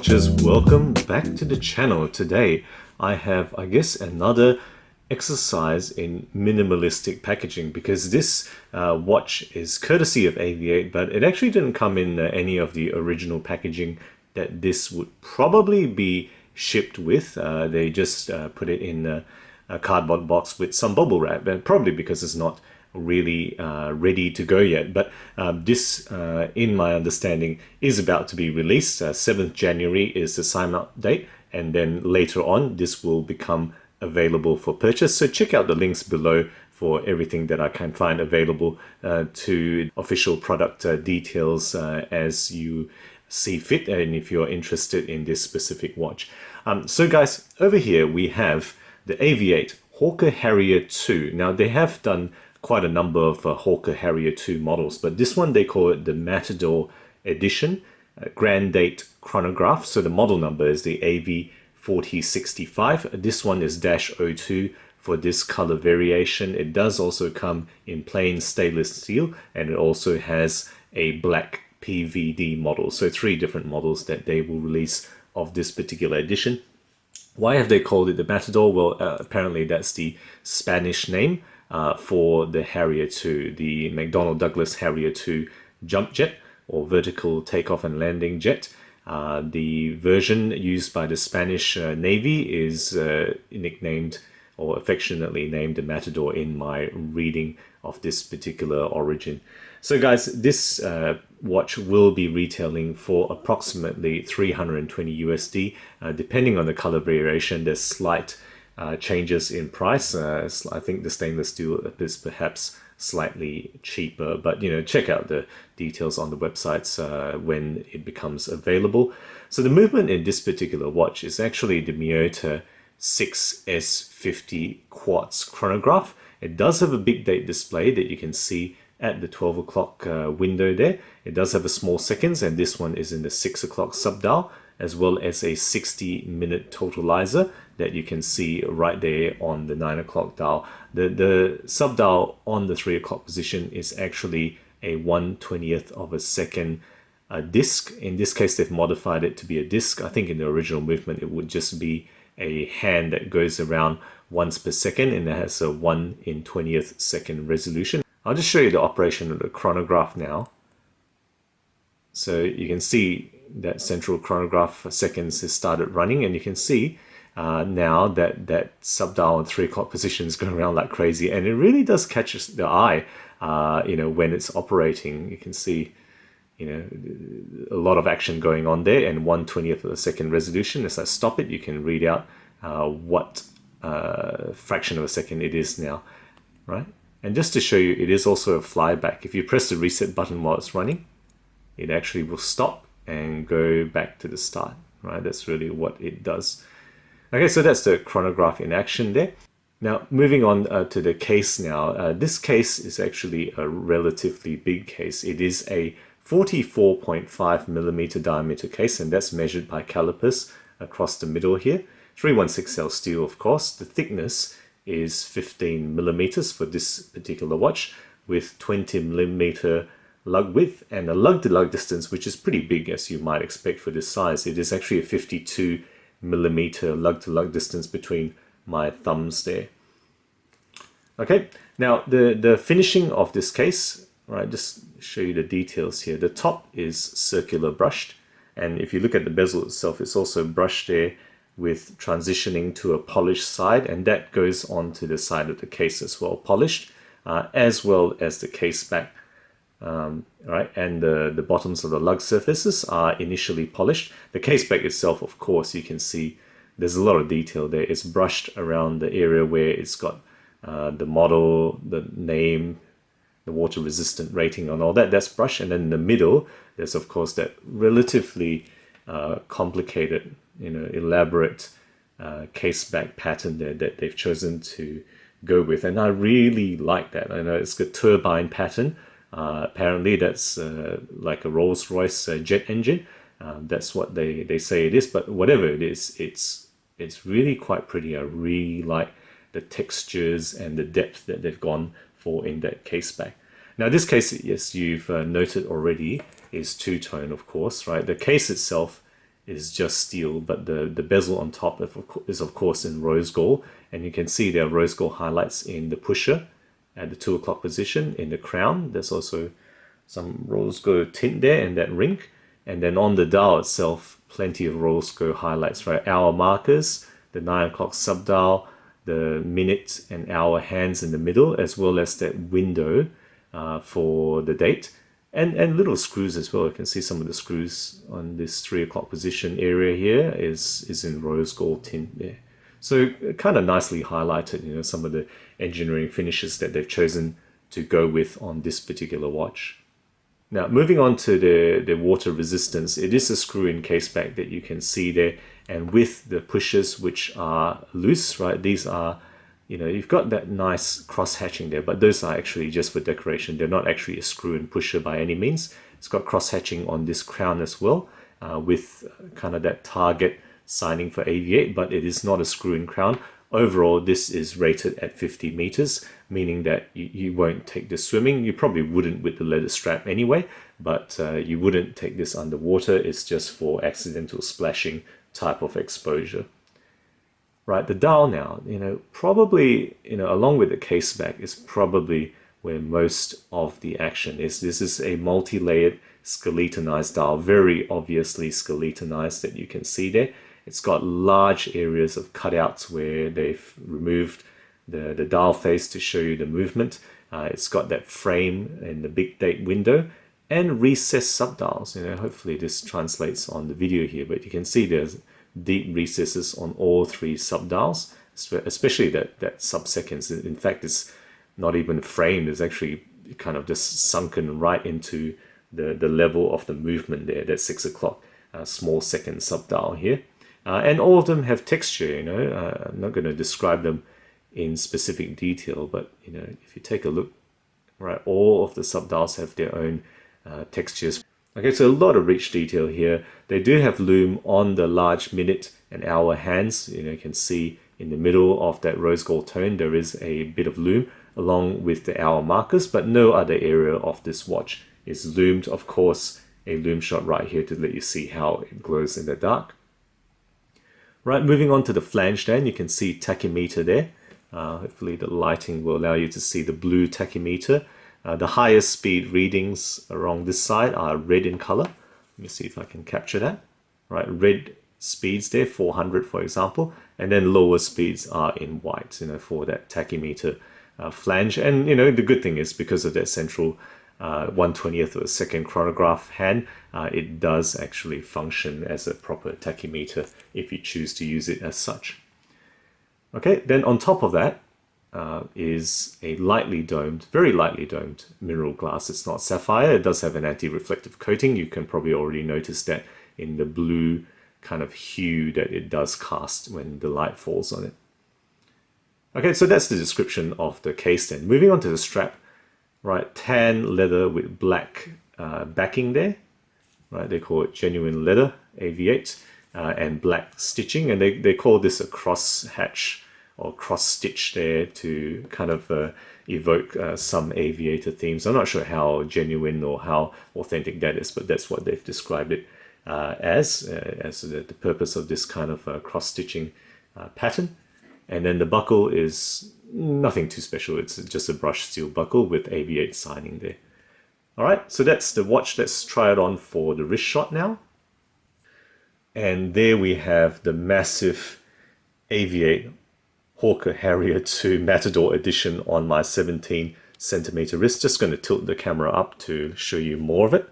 watchers, welcome back to the channel. Today I have, I guess, another exercise in minimalistic packaging, because this watch is courtesy of AV8, but it actually didn't come in any of the original packaging that this would probably be shipped with. They just put it in a cardboard box with some bubble wrap, probably because it's not really ready to go yet. But this, in my understanding, is about to be released. 7th January is the sign up date, and then later on this will become available for purchase. So check out the links below for everything that I can find available to official product details as you see fit, and if you're interested in this specific watch. So guys, over here we have the AV8 Hawker Harrier 2. Now they have done quite a number of Hawker Harrier 2 models, but this one they call it the Matador Edition, Grand Date Chronograph. So the model number is the AV4065. This one is -02 for this color variation. It does also come in plain stainless steel, and it also has a black PVD model. So 3 different models that they will release of this particular edition. Why have they called it the Matador? Well, apparently that's the Spanish name for the Harrier 2, the McDonnell Douglas Harrier 2 jump jet, or vertical takeoff and landing jet. The version used by the Spanish Navy is nicknamed, or affectionately named, the Matador in my reading of this particular origin. So guys, this watch will be retailing for approximately 320 USD. Depending on the color variation, there's slight changes in price. I think the stainless steel is perhaps slightly cheaper, but check out the details on the websites when it becomes available. So the movement in this particular watch is actually the Miyota 6S50 quartz chronograph. It does have a big date display that you can see at the 12 o'clock window there. It does have a small seconds, and this one is in the 6 o'clock subdial, as well as a 60-minute totalizer that you can see right there on the 9 o'clock dial. The subdial on the 3 o'clock position is actually a 1/20th of a second disc. In this case, they've modified it to be a disc. I think in the original movement, it would just be a hand that goes around once per second, and it has a 1 in 20th second resolution. I'll just show you the operation of the chronograph now. So you can see that central chronograph seconds has started running, and you can see now that subdial on 3 o'clock position is going around like crazy, and it really does catch the eye. When it's operating, you can see a lot of action going on there, and 1/20th of a second resolution. As I stop it, you can read out what fraction of a second it is now, right? And just to show you, it is also a flyback. If you press the reset button while it's running, it actually will stop and go back to the start, right? That's really what it does. Okay, so that's the chronograph in action there. Now, moving on to the case now. This case is actually a relatively big case. It is a 44.5 millimeter diameter case, and that's measured by calipers across the middle here. 316L steel, of course. The thickness is 15 millimeters for this particular watch, with 20 millimeter lug width and a lug-to-lug distance, which is pretty big as you might expect for this size. It is actually a 52 millimeter lug-to-lug distance between my thumbs there. Okay, now the finishing of this case, right, just show you the details here. The top is circular brushed, and if you look at the bezel itself, it's also brushed there with transitioning to a polished side, and that goes on to the side of the case as well, polished, as well as the case back. Right, and the bottoms of the lug surfaces are initially polished. The case back itself, of course, you can see there's a lot of detail there. It's brushed around the area where it's got the model, the name, the water resistant rating and all that. That's brushed, and then in the middle there's of course that relatively complicated, elaborate case back pattern there that they've chosen to go with, and I really like that. I know it's a turbine pattern. Apparently that's like a Rolls-Royce jet engine. That's what they say it is, but whatever it is, it's really quite pretty. I really like the textures and the depth that they've gone for in that case back. Now this case, yes, you've noted already, is two-tone, of course, right? The case itself is just steel, but the bezel on top is of course in rose gold, and you can see there are rose gold highlights in the pusher at the 2 o'clock position. In the crown, there's also some rose gold tint there in that ring, and then on the dial itself, plenty of rose gold highlights, right? Hour markers, the 9 o'clock subdial, the minute and hour hands in the middle, as well as that window for the date, and little screws as well. You can see some of the screws on this 3 o'clock position area here is in rose gold tint there. So kind of nicely highlighted, you know, some of the engineering finishes that they've chosen to go with on this particular watch. Now, moving on to the water resistance, it is a screw-in case back that you can see there, and with the pushers which are loose, right? These are, you know, you've got that nice cross hatching there, but those are actually just for decoration. They're not actually a screw-in pusher by any means. It's got cross hatching on this crown as well, with kind of that target signing for Aviate, but it is not a screw-in crown. Overall, this is rated at 50 meters, meaning that you won't take this swimming. You probably wouldn't with the leather strap anyway, but you wouldn't take this underwater. It's just for accidental splashing type of exposure. Right, the dial now, you know, probably, you know, along with the case back is probably where most of the action is. This is a multi-layered skeletonized dial, very obviously skeletonized that you can see there. It's got large areas of cutouts where they've removed the dial face to show you the movement. It's got that frame in the big date window and recessed subdials. You know, hopefully this translates on the video here, but you can see there's deep recesses on all 3 subdials, especially that sub-seconds. In fact, it's not even framed. It's actually kind of just sunken right into the level of the movement there, that 6 o'clock small second subdial here. And all of them have texture, you know. I'm not going to describe them in specific detail, but, you know, if you take a look, right, all of the subdials have their own textures. Okay, so a lot of rich detail here. They do have lume on the large minute and hour hands. You know, you can see in the middle of that rose gold tone, there is a bit of lume along with the hour markers, but no other area of this watch is lumed. Of course, a lume shot right here to let you see how it glows in the dark. Right, moving on to the flange then, you can see tachymeter there. Hopefully the lighting will allow you to see the blue tachymeter. The highest speed readings along this side are red in color. Let me see if I can capture that. Right, red speeds there, 400 for example, and then lower speeds are in white, you know, for that tachymeter flange. And, you know, the good thing is because of that central 1/20th of a second chronograph hand, it does actually function as a proper tachymeter if you choose to use it as such. Okay, then on top of that is a lightly domed, very lightly domed mineral glass. It's not sapphire. It does have an anti-reflective coating. You can probably already notice that in the blue kind of hue that it does cast when the light falls on it. Okay, so that's the description of the case then. Moving on to the strap. Right, tan leather with black backing there. Right, they call it genuine leather, Aviate, and black stitching, and they call this a cross hatch or cross stitch there to kind of evoke some aviator themes. I'm not sure how genuine or how authentic that is, but that's what they've described it as the purpose of this kind of cross stitching pattern. And then the buckle is nothing too special. It's just a brushed steel buckle with Aviate signing there. All right, so that's the watch. Let's try it on for the wrist shot now. And there we have the massive Aviate Hawker Harrier 2 Matador edition on my 17 centimeter wrist. Just going to tilt the camera up to show you more of it.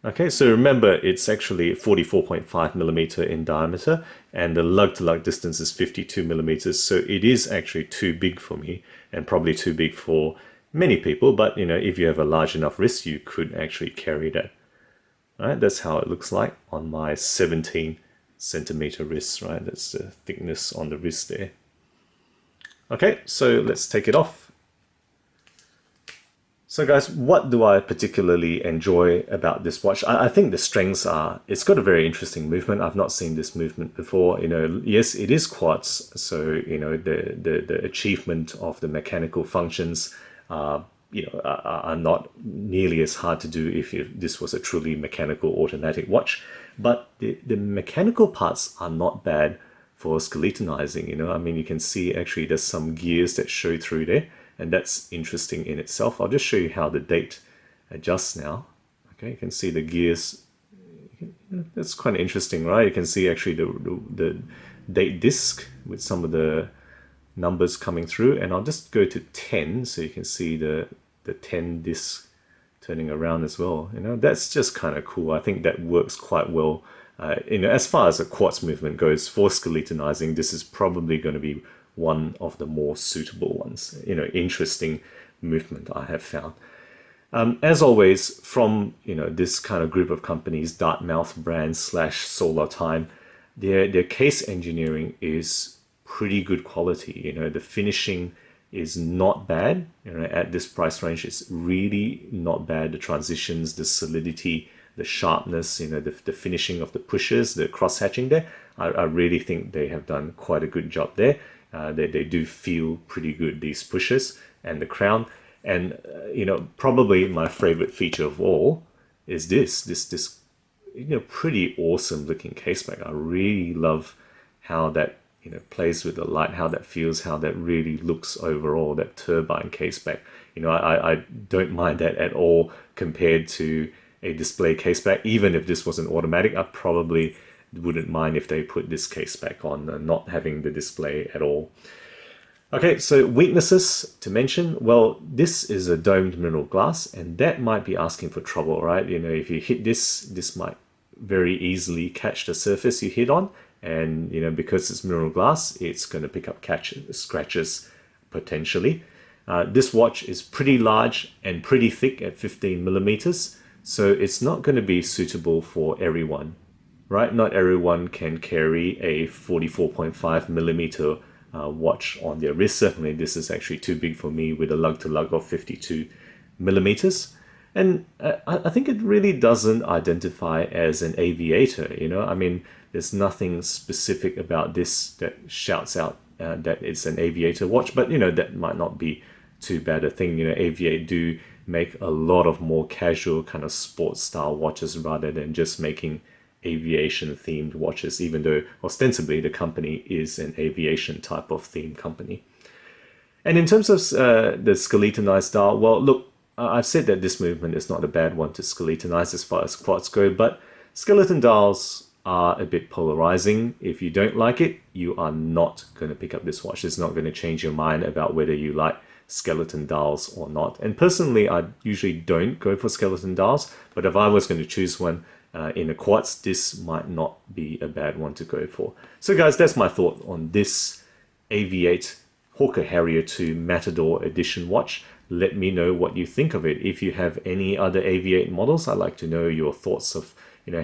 Okay, so remember it's actually 44.5 millimeter in diameter and the lug to lug distance is 52 millimeters. So it is actually too big for me and probably too big for many people. But you know, if you have a large enough wrist, you could actually carry that. All right, that's how it looks like on my 17 centimeter wrist, right? That's the thickness on the wrist there. Okay, so let's take it off. So guys, what do I particularly enjoy about this watch? I think the strengths are, it's got a very interesting movement. I've not seen this movement before. You know, yes, it is quartz. So, you know, the achievement of the mechanical functions are are not nearly as hard to do if this was a truly mechanical automatic watch. But the mechanical parts are not bad for skeletonizing. I mean, you can see actually there's some gears that show through there, and that's interesting in itself. I'll just show you how the date adjusts now. Okay, you can see the gears. That's quite interesting, right? You can see actually the date disc with some of the numbers coming through, and I'll just go to 10 so you can see the 10 disc turning around as well. That's just kind of cool. I think that works quite well. As far as the quartz movement goes for skeletonizing, this is probably going to be one of the more suitable ones. Interesting movement I have found. As always, from this kind of group of companies, Dartmouth brand / Solar Time, their case engineering is pretty good quality. The finishing is not bad. At this price range, it's really not bad. The transitions, the solidity, the sharpness, the finishing of the pushes, the cross hatching there, I really think they have done quite a good job there. They do feel pretty good, these pushes and the crown. And probably my favorite feature of all is this pretty awesome looking case back. I really love how that plays with the light, how that feels, how that really looks overall, that turbine case back. I don't mind that at all compared to a display case back. Even if this was an automatic, I probably wouldn't mind if they put this case back on, not having the display at all. Okay, so weaknesses to mention. Well, this is a domed mineral glass, and that might be asking for trouble, right? If you hit this might very easily catch the surface you hit on, and because it's mineral glass, it's going to pick up scratches potentially. This watch is pretty large and pretty thick at 15 millimeters, so it's not going to be suitable for everyone, right? Not everyone can carry a 44.5 millimeter watch on their wrist. Certainly this is actually too big for me with a lug-to-lug of 52 millimeters. And I think it really doesn't identify as an aviator. I mean, there's nothing specific about this that shouts out that it's an aviator watch, but that might not be too bad a thing. Aviate do make a lot of more casual kind of sports style watches rather than just making aviation themed watches, even though ostensibly the company is an aviation type of theme company. And in terms of the skeletonized dial, well, look, I've said that this movement is not a bad one to skeletonize as far as quartz go, but skeleton dials are a bit polarizing. If you don't like it, you are not going to pick up this watch. It's not going to change your mind about whether you like skeleton dials or not. And personally, I usually don't go for skeleton dials, but if I was going to choose one in a quartz, this might not be a bad one to go for. So guys, that's my thought on this Aviate Hawker Harrier 2 Matador Edition watch. Let me know what you think of it. If you have any other Aviate models, I'd like to know your thoughts of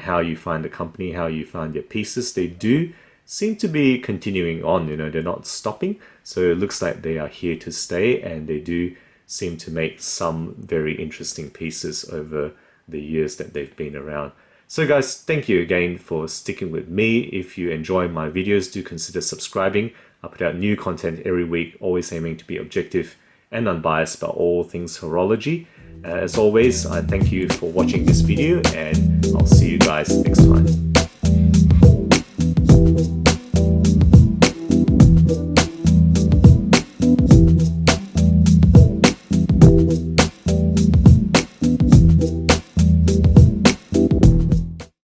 how you find the company, how you find their pieces. They do seem to be continuing on, they're not stopping. So it looks like they are here to stay, and they do seem to make some very interesting pieces over the years that they've been around. So guys, thank you again for sticking with me. If you enjoy my videos, do consider subscribing. I put out new content every week, always aiming to be objective and unbiased about all things horology. As always, I thank you for watching this video, and I'll see you guys next time.